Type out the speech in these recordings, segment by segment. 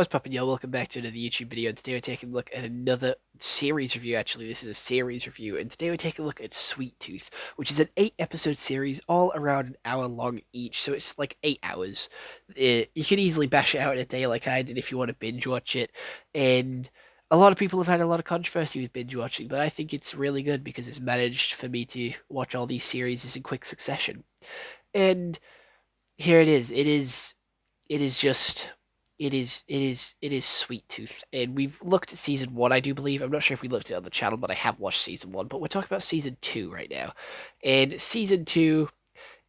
What's poppin', y'all? Welcome back to another YouTube video. And today we're taking a look at another series review. Actually, this is a series review, and today we're taking a look at Sweet Tooth, which is an 8-episode series, all around an hour long each. So it's like 8 hours. You can easily bash it out in a day, like I did, if you want to binge watch it. And a lot of people have had a lot of controversy with binge watching, but I think it's really good because it's managed for me to watch all these series in quick succession. And here it is. It is just it is Sweet Tooth, and we've looked at season one, I do believe. I'm not sure if we looked at it on the channel, but I have watched season one. But we're talking about season two right now, and season two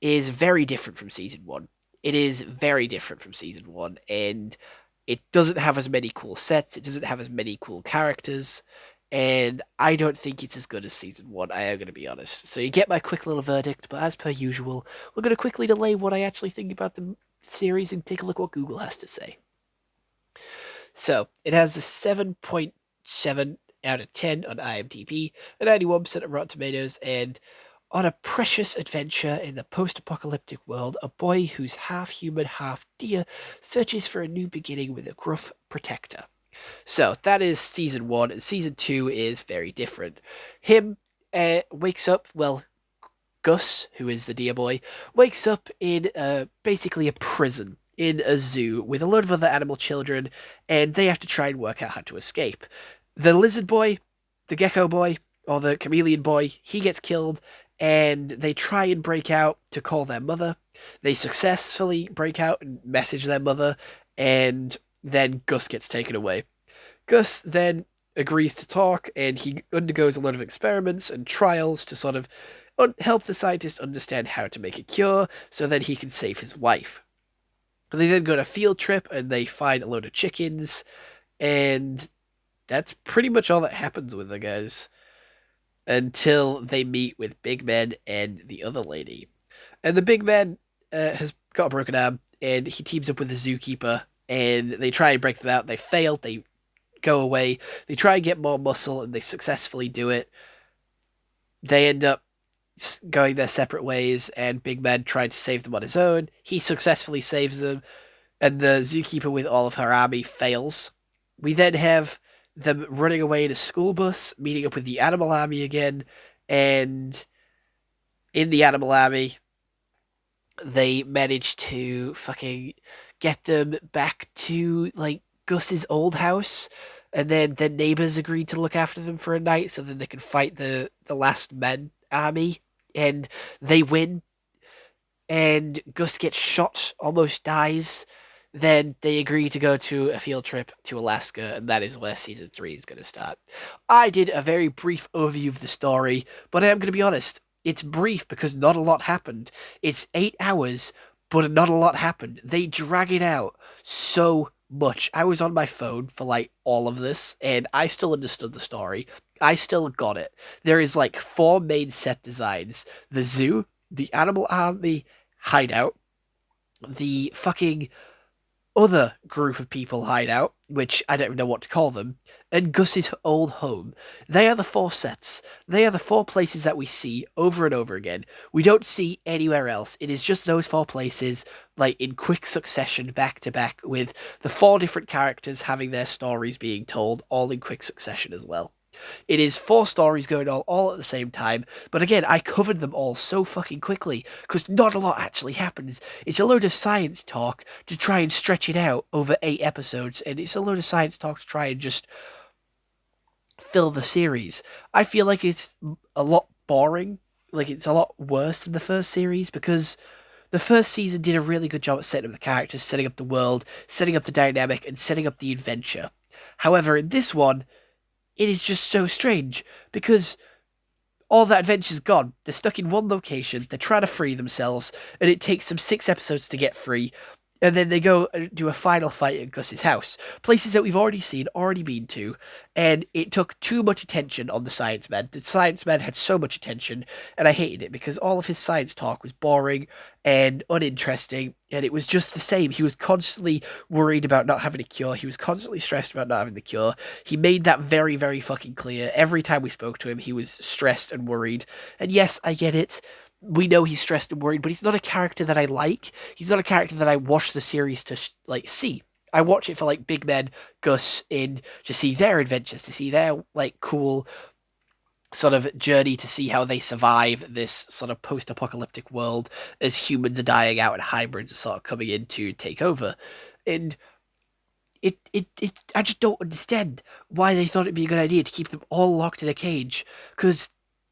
is very different from season one. It is very different from season one, and it doesn't have as many cool sets. It doesn't have as many cool characters, and I don't think it's as good as season one. I am going to be honest. So you get my quick little verdict, but as per usual, we're going to quickly delay what I actually think about the series and take a look what Google has to say. So, it has a 7.7 out of 10 on IMDb, a 91% on Rotten Tomatoes, and on a precious adventure in the post-apocalyptic world, a boy who's half human, half deer searches for a new beginning with a gruff protector. So, that is season one, and season two is very different. Him wakes up, well, Gus, who is the deer boy, wakes up in basically a prison in a zoo with a load of other animal children, and they have to try and work out how to escape. The lizard boy, the gecko boy, or the chameleon boy, he gets killed, and they try and break out to call their mother. They successfully break out and message their mother, and then Gus gets taken away. Gus then agrees to talk, and he undergoes a lot of experiments and trials to sort of help the scientists understand how to make a cure so that he can save his wife. They then go on a field trip and they find a load of chickens, and that's pretty much all that happens with the guys until they meet with Big Man and the other lady. And the Big Man has got a broken arm, and he teams up with the zookeeper, and they try and break them out. They fail, they go away, they try and get more muscle, and they successfully do it. They end up going their separate ways, and Big Man tried to save them on his own. He successfully saves them, and the zookeeper with all of her army fails. We then have them running away in a school bus, meeting up with the animal army again, and in the animal army, they manage to fucking get them back to, like, Gus's old house, and then their neighbors agreed to look after them for a night so then they can fight the last men army, and they win, and Gus gets shot, almost dies. Then they agree to go to a field trip to Alaska, and that is where season 3 is going to start. I did a very brief overview of the story, but I am going to be honest, it's brief because not a lot happened. It's 8 hours, but not a lot happened. They drag it out so much. I was on my phone for like all of this, and I still understood the story. I still got it. There is like 4 main set designs: the zoo, the animal army hideout, the fucking other group of people hideout, which I don't even know what to call them, and Gus's old home. They are the 4 sets. They are the 4 places that we see over and over again. We don't see anywhere else. It is just those 4 places, like in quick succession, back to back, with the 4 different characters having their stories being told, all in quick succession as well. It is 4 stories going on all at the same time, but again, I covered them all so fucking quickly, because not a lot actually happens. It's a load of science talk to try and stretch it out over 8 episodes, and it's a load of science talk to try and just fill the series. I feel like it's a lot boring, like it's a lot worse than the first series, because the first season did a really good job at setting up the characters, setting up the world, setting up the dynamic, and setting up the adventure. However, in this one, it is just so strange, because all that adventure's gone. They're stuck in one location, they're trying to free themselves, and it takes them 6 episodes to get free, and then they go and do a final fight at Gus's house. Places that we've already seen, already been to, and it took too much attention on the science man. The science man had so much attention, and I hated it because all of his science talk was boring and uninteresting, and it was just the same. He was constantly worried about not having a cure. He was constantly stressed about not having the cure. He made that very, very fucking clear. Every time we spoke to him, he was stressed and worried. And yes, I get it. We know he's stressed and worried, but he's not a character that I like. He's not a character that I watch the series to see. I watch it for like Big Ben, Gus, in to see their adventures, to see their like cool sort of journey to see how they survive this sort of post-apocalyptic world as humans are dying out and hybrids are sort of coming in to take over. And it I just don't understand why they thought it'd be a good idea to keep them all locked in a cage, because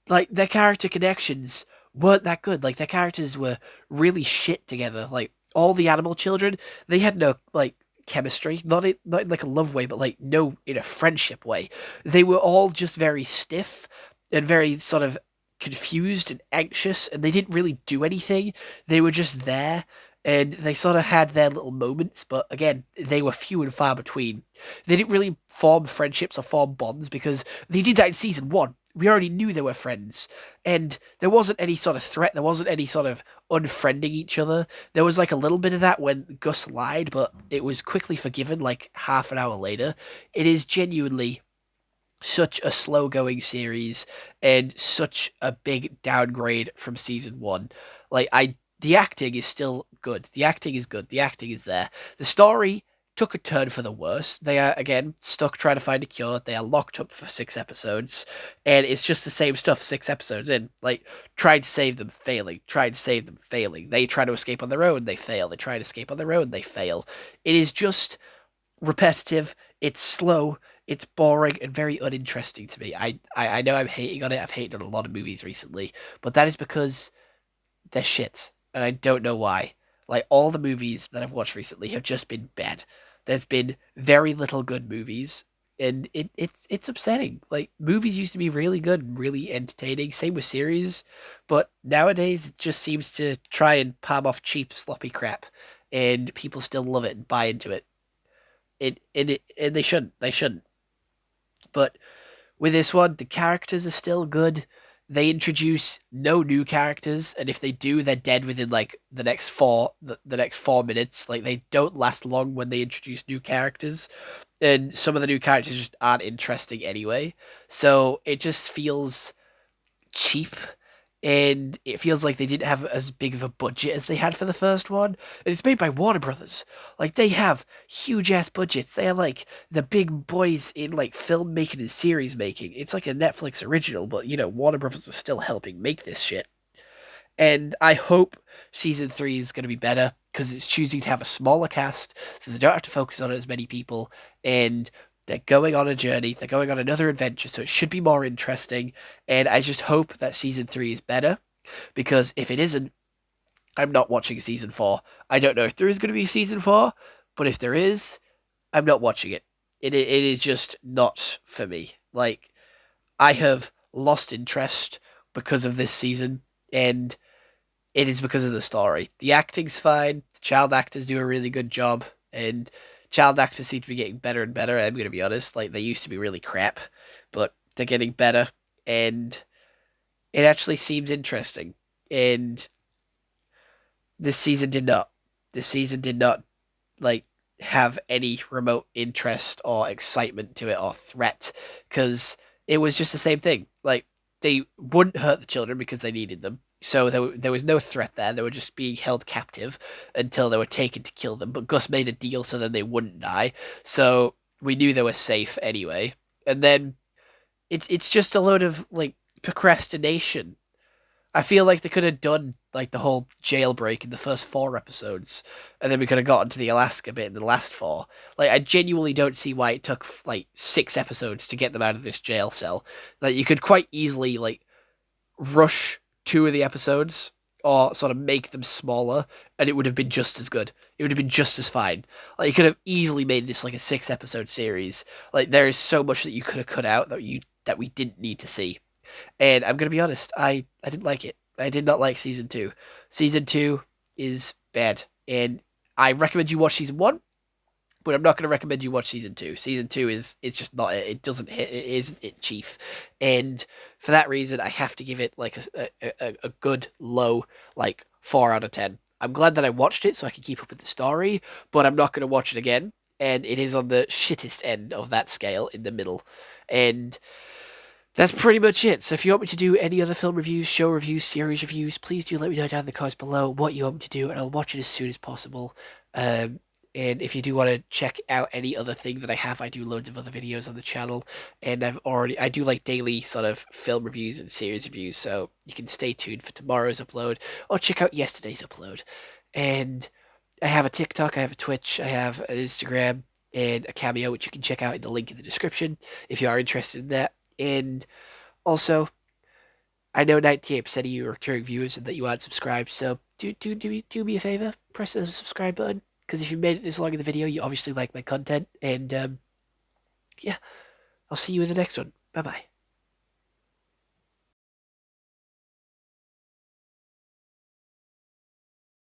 like their character connections weren't that good. Like their characters were really shit together. Like all the animal children, they had no like chemistry, not in like a love way, but like no in a friendship way. They were all just very stiff and very sort of confused and anxious, and they didn't really do anything. They were just there, and they sort of had their little moments, but again, they were few and far between. They didn't really form friendships or form bonds because they did that in season one. We already knew they were friends, and there wasn't any sort of threat. There wasn't any sort of unfriending each other. There was like a little bit of that when Gus lied, but it was quickly forgiven like half an hour later. It is genuinely such a slow going series and such a big downgrade from season one. Like the acting is still good. The acting is good. The acting is there. The story took a turn for the worse. They are again stuck trying to find a cure. They are locked up for 6 episodes, and it's just the same stuff 6 episodes in. Like trying to save them, failing. Trying to save them, failing. They try to escape on their own, they fail. They try to escape on their own, they fail. It is just repetitive. It's slow. It's boring and very uninteresting to me. I know I'm hating on it. I've hated on a lot of movies recently, but that is because they're shit, and I don't know why. Like all the movies that I've watched recently have just been bad. There's been very little good movies, and it's upsetting. Like movies used to be really good and really entertaining. Same with series, but nowadays it just seems to try and palm off cheap, sloppy crap, and people still love it and buy into it. And they shouldn't. They shouldn't. But with this one, the characters are still good. They introduce no new characters, and if they do, they're dead within like the next 4 minutes. Like they don't last long when they introduce new characters, and some of the new characters just aren't interesting anyway. So it just feels cheap, and it feels like they didn't have as big of a budget as they had for the first one. And it's made by Warner Brothers. Like they have huge ass budgets. They are like the big boys in like filmmaking and series making. It's like a Netflix original, but you know Warner Brothers is still helping make this shit. And I hope season three is going to be better because it's choosing to have a smaller cast, so they don't have to focus on as many people, and they're going on a journey. They're going on another adventure, so it should be more interesting. And I just hope that season three is better, because if it isn't, I'm not watching season four. I don't know if there is going to be season four, but if there is, I'm not watching it. It is just not for me. Like I have lost interest because of this season, and it is because of the story. The acting's fine. The child actors do a really good job, and child actors seem to be getting better and better. I'm going to be honest. Like, they used to be really crap, but they're getting better, and it actually seems interesting. And this season did not. This season did not, like, have any remote interest or excitement to it or threat, because it was just the same thing. Like, they wouldn't hurt the children because they needed them. So there was no threat there. They were just being held captive until they were taken to kill them. But Gus made a deal so then they wouldn't die. So we knew they were safe anyway. And then it's just a load of like procrastination. I feel like they could have done like the whole jailbreak in the first 4 episodes, and then we could have gotten to the Alaska bit in the last four. Like, I genuinely don't see why it took like 6 episodes to get them out of this jail cell. Like, you could quite easily like rush 2 of the episodes or sort of make them smaller, and it would have been just as good. It would have been just as fine. Like, you could have easily made this like a 6 episode series. Like, there is so much that you could have cut out that we didn't need to see. And I'm gonna be honest, I didn't like it. I did not like season two. Season two is bad, and I recommend you watch season one, but I'm not gonna recommend you watch season two. Season two is it's just not it. It doesn't hit. It isn't it, chief. And for that reason, I have to give it like a good low like 4 out of 10. I'm glad that I watched it so I can keep up with the story, but I'm not gonna watch it again. And it is on the shittest end of that scale, in the middle, and that's pretty much it. So if you want me to do any other film reviews, show reviews, series reviews, please do let me know down in the comments below what you want me to do, and I'll watch it as soon as possible. And if you do want to check out any other thing that I have, I do loads of other videos on the channel. And I do like daily sort of film reviews and series reviews. So you can stay tuned for tomorrow's upload or check out yesterday's upload. And I have a TikTok, I have a Twitch, I have an Instagram, and a Cameo, which you can check out in the link in the description if you are interested in that. And also, I know 98% of you are recurring viewers and that you aren't subscribed, so do me a favor, press the subscribe button. Because if you made it this long in the video, you obviously like my content. And yeah, I'll see you in the next one. Bye bye.